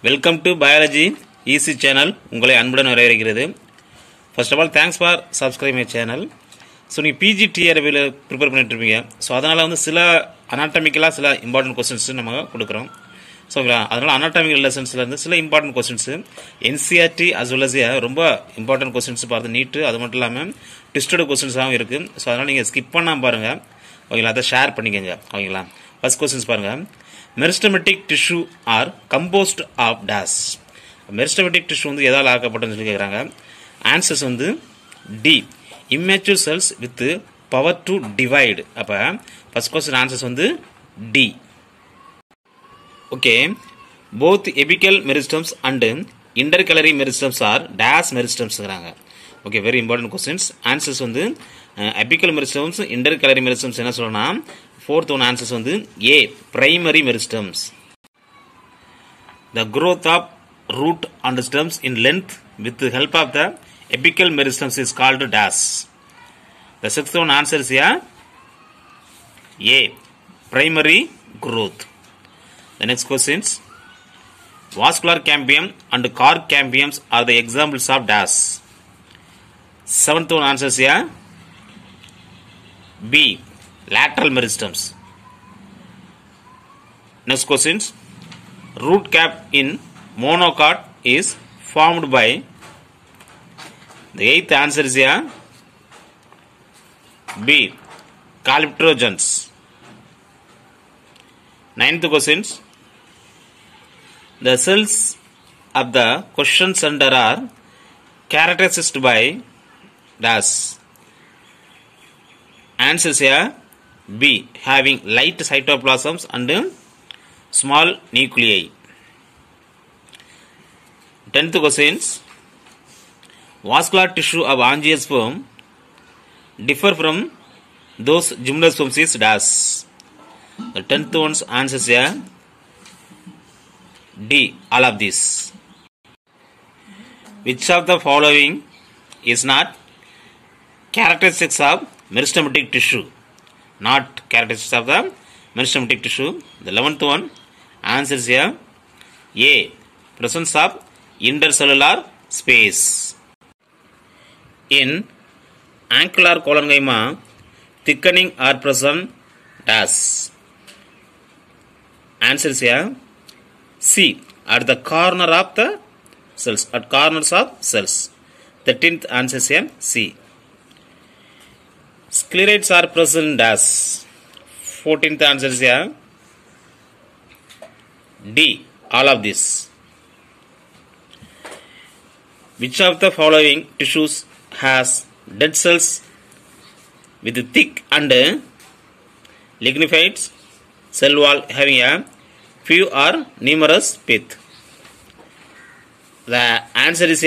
Welcome to Biology Easy channel. உங்களை அன்புடன் வரவேற்கிறது. First of all, thanks for subscribe my channel. So நீ PGTRB prepare பண்ணிட்டு இருப்பீங்க. ஸோ அதனால் வந்து சில அனாட்டமிக்கலாக சில இம்பார்ட்டன்ட் கொஸ்டின்ஸ் நம்ம கொடுக்குறோம். ஸோ அதனால் அனாட்டமிக்கல் லெசன்ஸ்லேருந்து சில important questions NCERT as well as ரொம்ப இம்பார்ட்டன்ட் கொஸ்டின்ஸ் பார்த்து நீட்டு அது மட்டும் இல்லாமல் டிஸ்டட் கொஸ்டின்ஸாகவும் இருக்குது. ஸோ அதனால் நீங்கள் ஸ்கிப் பண்ணாமல் பாருங்கள். ஓகேங்களா, அதை ஷேர் பண்ணிக்கங்க. ஓகேங்களா, ஃபர்ஸ்ட் கொஸ்டின்ஸ் பாருங்கள். Meristematic tissue are composed of dash. Meristematic tissue வந்து எதால் ஆக்கப்பட்டதுன்னு சொல்லி கேட்குறாங்க. ஆன்சர்ஸ் வந்து D, immature cells with power to divide. அப்போ ஃபர்ஸ்ட் கொஸ்டின் ஆன்சர்ஸ் வந்து D. Okay, both apical meristems and intercalary meristems are dash meristems. Okay, very important questions. Answers வந்து apical meristems, intercalary meristems என்ன சொல்லணும்னா fourth one answers வந்து A, primary meristems. The growth of root and stems in length with the help of the apical meristems is called dash. The sixth one answer is A, primary growth. The next questions. Vascular cambium and cork cambiums are the examples of dash. Seventh one answer is B, lateral meristems. Next questions. Root cap in monocot is formed by. The eighth answer is B, calyptrogens. Ninth questions. The cells of the question center are characterized by dash. Answers B, having light cytoplasms and small nuclei. 10th questions. Vascular tissue of angiosperm differ from those gymnosperms is dash. The 10th one's answers D, all of this. Which of the following is not characteristics of meristematic tissue? Not characteristics of the meristematic tissue. The 11th one answers A, presence of intercellular space. In angular colongyma, thickening are present dash. Answers C, at the corner of the cells, at corners of cells. 13th answers C. Sclerites are present dash. 14th answer is D, all of this. Which of the following tissues has dead cells with thick and lignified cell wall having a few or numerous pith? The answer is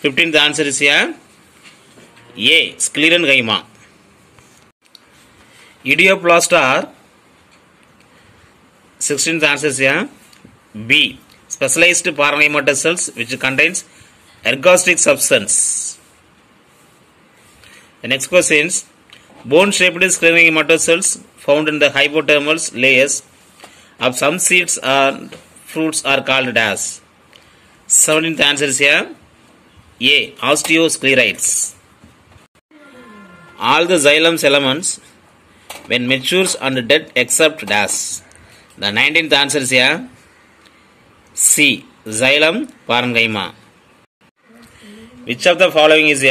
15th answer is A, sclerenchyma. Idioplast are 16th answer is B, specialized parenchymatous cells which contains ergostic substance. The next question is bone shaped sclerenchymatous cells found in the hypodermal layers of some seeds and fruits are called dash. 17th answer is A, osteosclerites. All the xylem elements when matures and dead except dash. The 19th answer is C, xylem parenchyma. Which of the following is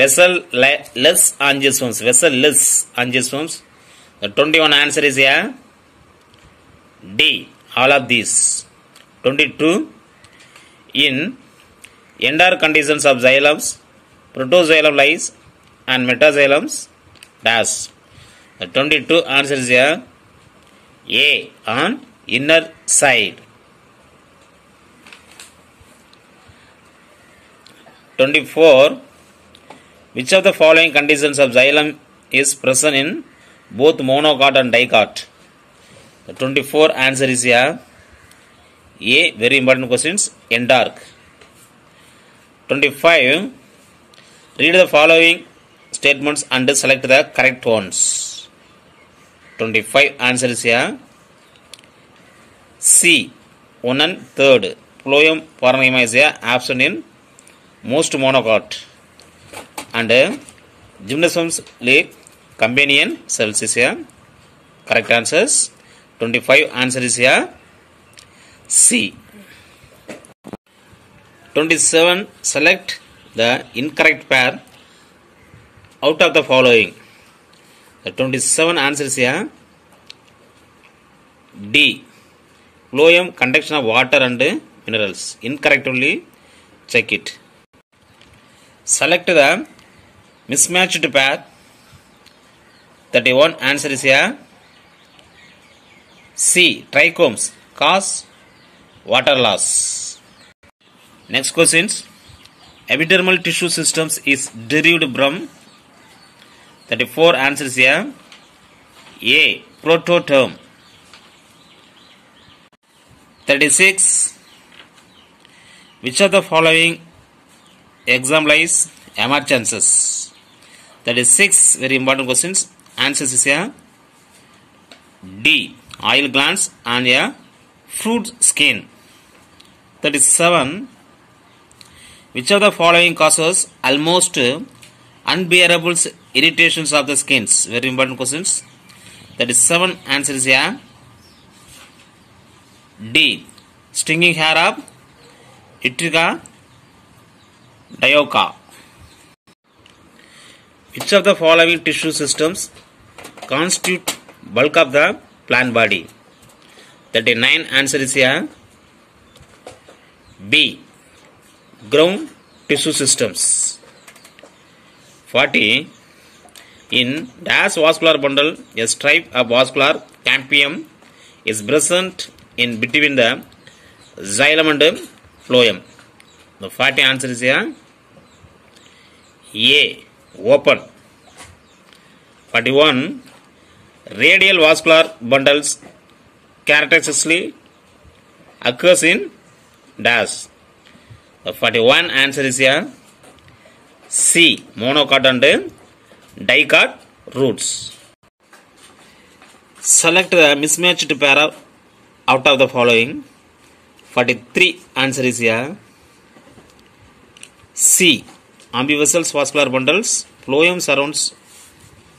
vessel-less angiosperms? Vessel-less angiosperms. The 21 answer is D, all of these. 22. In endor conditions of xylems, protoxylem lies and metaxylems dash. The 22 answer is A, on inner side. 24. Which of the following conditions of xylem is present in both monocot and dicot? The 24 answer is A, very important questions, endark. 25. Read the following statements and select the correct ones. 25 answer is C. 1/3 phloem parenchyma is absent in most monocot. And gymnosperms leaf companion cells is a correct answers. 25 answer is a C. 27 select the incorrect pair out of the following. The 27 answer is a D. Phloem conduction of water and minerals. Incorrect only. Check it. Select the mismatched pair. 31 answer is a C. Trichomes cause water loss. Next questions. Epidermal tissue systems is derived from. 34 answer is A. Prototerm. 36. Which of the following exemplifies emergences? 36 very important questions. Answers is a D. Oil glands and a fruit skin. 37. Which of the following causes almost unbearable irritations of the skins? Very important questions. 37 answer is a D. Stinging hair of Yttrica dioica. Which of the following tissue systems constitute bulk of the plant body? 39 answer is a B. Ground tissue systems. 40. In dash vascular bundle, a stripe of vascular cambium is present in between the xylem and phloem. The 40 answer is a open. 41. Radial vascular bundles characteristically occurs in dash. The 41 answer is a C. Monocot and dicot roots. Select the mismatched pair out of the following. 43 answer is a C. Ambivessels vascular bundles. Phloem surrounds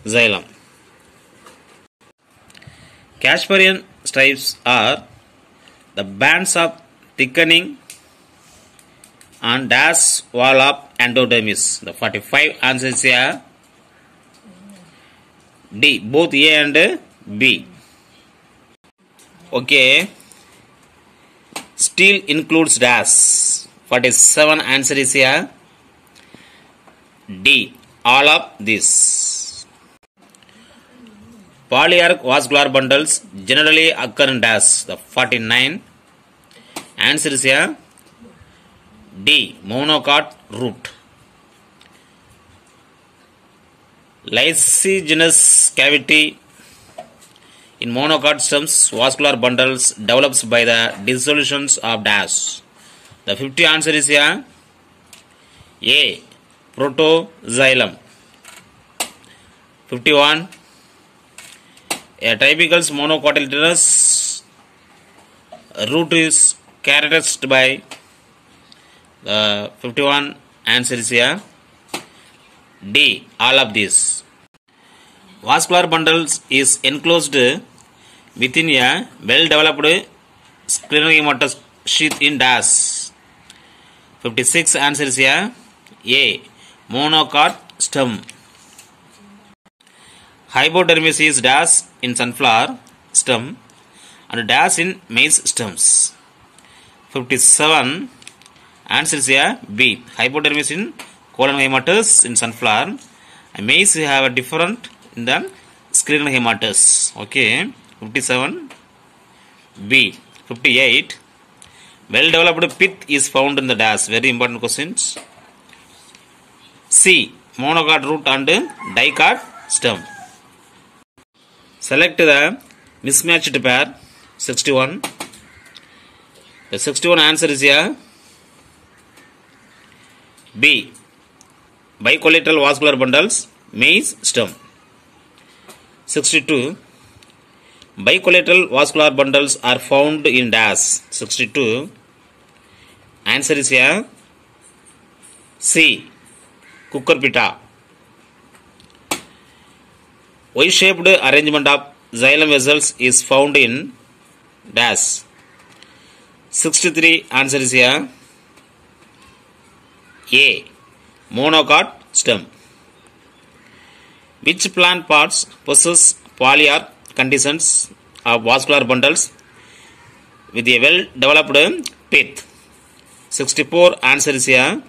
xylem. Casparian stripes are the bands of thickening and dash wall of endodermis. The 45 answer is a D. Both A and B. Okay. Still includes dash. 47 answer is a D. All of this. Polyarch vascular bundles generally occur in dash. The 49 answer is a D. Monocot root. Lysigenous cavity in monocot stems vascular bundles develops by the dissolutions of dash. The 50 answer is a protoxylem. 51. A typical monocotyledonous root is characterized by. The 51 answer is a D. All of these. Vascular bundles is enclosed within a well-developed sphenoematous sheath in dash. 56 answer is a monocot stem. Hypodermis is dash in sunflower stem and dash in maize stems. 57 answer is a B. Hypodermis in colonhematous in sunflower. Maize have a different in the sclerohematous. Okay. 57 B. 58. Well developed pith is found in the dash. Very important questions. C. Monocot root and dicot stem. Select the mismatched pair. 61. The 61 answer is a B. Bicollateral vascular bundles, maize stem. 62. Bicollateral vascular bundles are found in dash. 62. Answer is here C. Cucurbita. Y-shaped arrangement of xylem vessels is found in dash. 63. Answer is here A. Monocot stem. Which plant parts possess polyar conditions of vascular bundles with a well developed pith? 64. Answer is here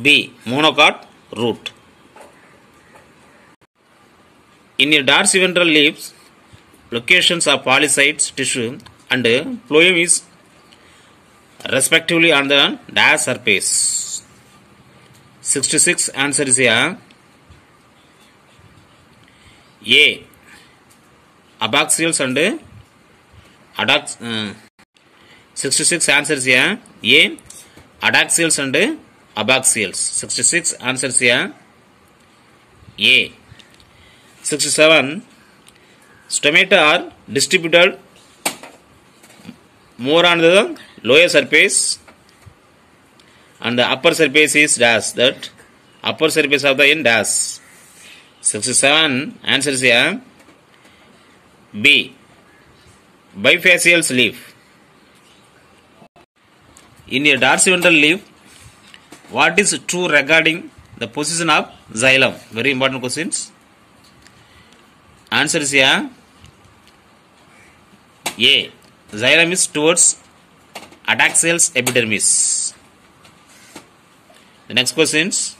B. Monocot root. In a dorsiventral leaves, locations of polycytes tissue and phloem is respectively on the dash surface. 66. Answer is here A. Abaxials and adax. 66. Answer is here A. Adaxials and abaxials. 66. Answer is here A. 67. Stomata are distributed more on the lower surface and the upper surface is dash. That upper surface of the end dash. 67. Answer is here B. Bifacial leaf. In a dorsiventral leaf, what is true regarding the position of xylem? Very important questions. Answer is here A. Xylem is towards adaxial epidermis. The next questions.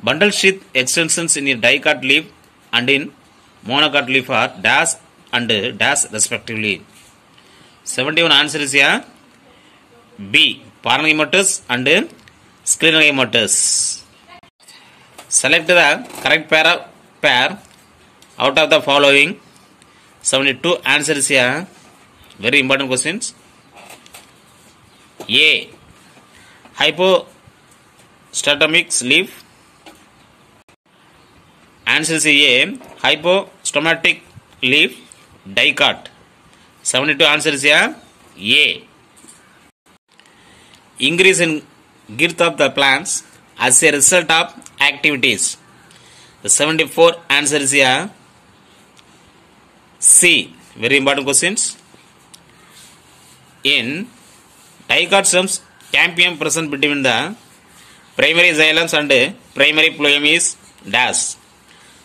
Bundle sheath extensions in a dicot leaf and in monocot leaf are dash and dash respectively. 71. Answer is here B. Parenchymatous and scleromatous. Select the correct pair out of the following. 72. Answer is here very important questions. A. Hypostomic leaf. Answer is A. Hypostomatic leaf dicot. 72. Answer is here A. Increase in girth of the plants as a result of activities. The 74. Answer is here C. Very important questions. In dicot stems, cambium present between the primary xylems and primary phloem is dash.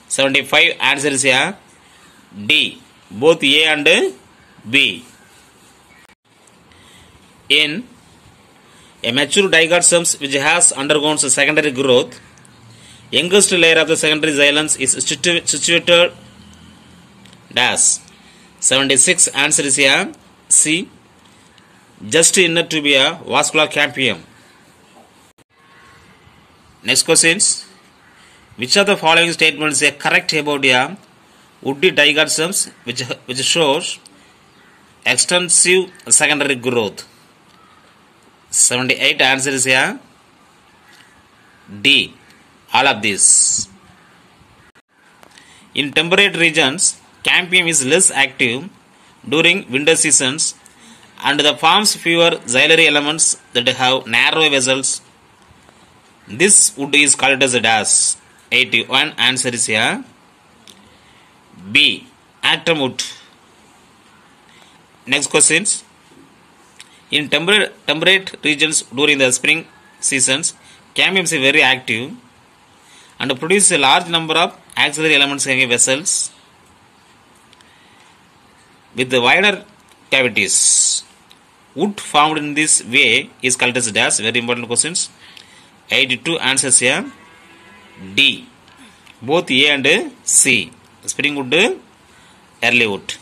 75. Answer is here D. Both A and B. In a mature dicot stems which has undergone secondary growth, youngest layer of the secondary xylems is situated dash. 76. Answer is here C. Just inner to be a vascular cambium. Next questions. Which of the following statements is correct about a woody dicot stems which shows extensive secondary growth? 78. Answer is here D. All of these. In temperate regions, cambium is less active during winter seasons and the forms fewer xylary elements that have narrow vessels. This wood is called as a dash. 81. Answer is here B. Atom wood. Next questions. In temperate regions during the spring seasons, cambium is very active and produces a large number of auxiliary elements having vessels with the wider cavities. Wood formed in this way is called as dash. Very important questions. 82. Answers here D. Both A and C. Spring wood, early wood.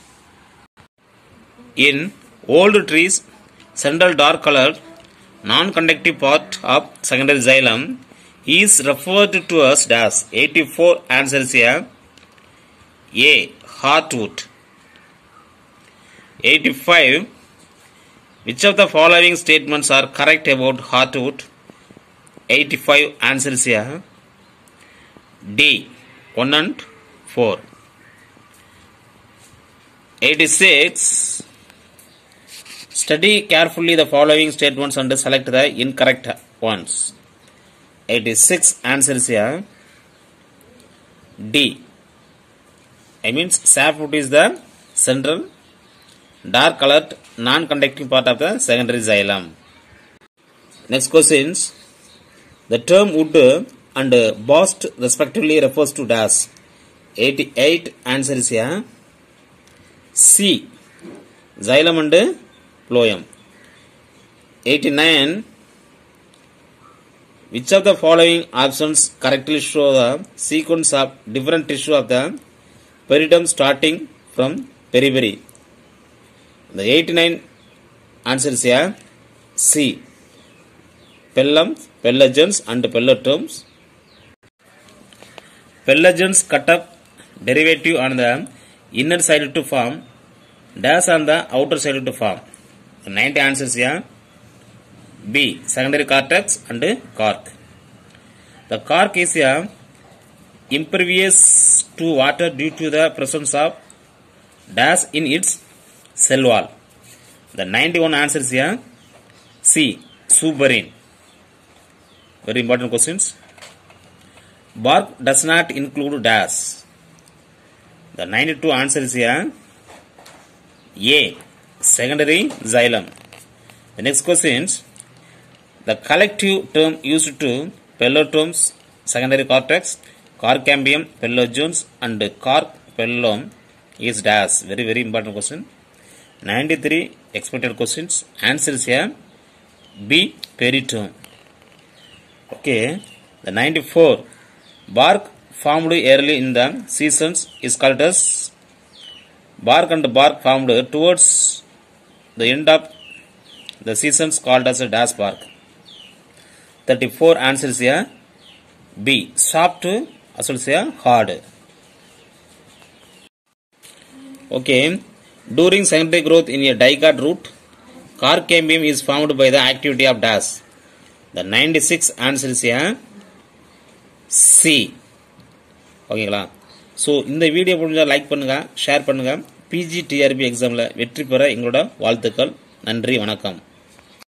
In old trees, central dark colored non-conductive part of secondary xylem is referred to as dash. 84. Answers here A. Heartwood. 85. Which of the following statements are correct about heartwood? 85. Answers here D. 1 and 4. 86. Study carefully the following statements and select the incorrect ones. 86 answer is here D. I means sapwood is the central dark colored non-conducting part of the secondary xylem. Next questions. The term wood and bast respectively refers to dash. 88 answer is here C. Xylem and phloem. 89. Which of the following options correctly show the sequence of different tissue of the peridium starting from periphery? The 89 answer is here C. Pellum, pellagens and pelloterms. Pellagens cut up derivative on the inner side to form dash on the outer side to form. The 90 answer is here B. Secondary cortex and cork. The cork is impervious to water due to the presence of dash in its cell wall. The 91 answer is here C. Suberin. Very important questions. Bark does not include dash. The 92 answer is here A. Secondary xylem. The next questions. The collective term used to pelloterms, secondary cortex, cork cambium, pellogens and cork pellum is dash. Very very important question. 93 expected questions. Answer is here B. Periton. Okay. The 94. Bark formed early in the seasons is called as bark and bark formed towards the end of the seasons called as a dash bark. 34 answer is here B. Soft as well as hard. Okay. During secondary growth in a dicot root, cork cambium is formed by the activity of dash. The 96 answer is here C. ஓகேங்களா. So இந்த video பிடிச்சா like பண்ணுங்கள், share பண்ணுங்கள். PG TRP எக்ஸாமில் வெற்றி பெற எங்களோட வாழ்த்துக்கள். நன்றி, வணக்கம்.